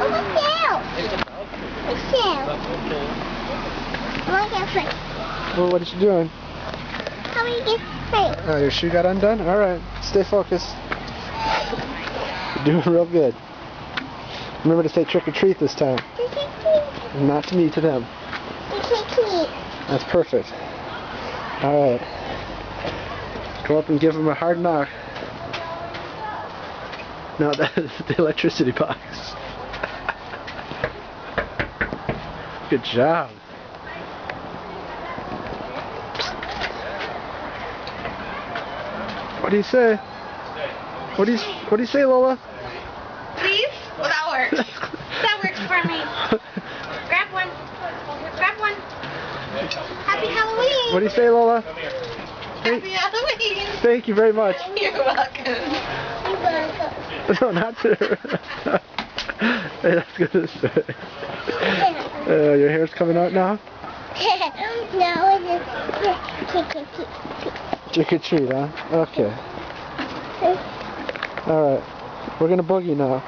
Oh, the shell. The shell. I want to get free. Well, what are you doing? How do you get free? Oh, your shoe got undone? Alright, stay focused. You're doing real good. Remember to say trick or treat this time. Trick or treat. Not to me, to them. Trick or treat. That's perfect. Alright. Go up and give them a hard knock. No, that's the electricity box. Good job. What do you say? What do you say, Lola? Please? Well, that works. That works for me. Grab one. Grab one. Happy Halloween. What do you say, Lola? Happy Halloween. Thank you very much. You're welcome. You're welcome. No, not to her. Hey, that's good to say. Your hair's coming out now? No, it's just trick or treat. Trick or treat, huh? Okay. Alright. We're gonna boogie now.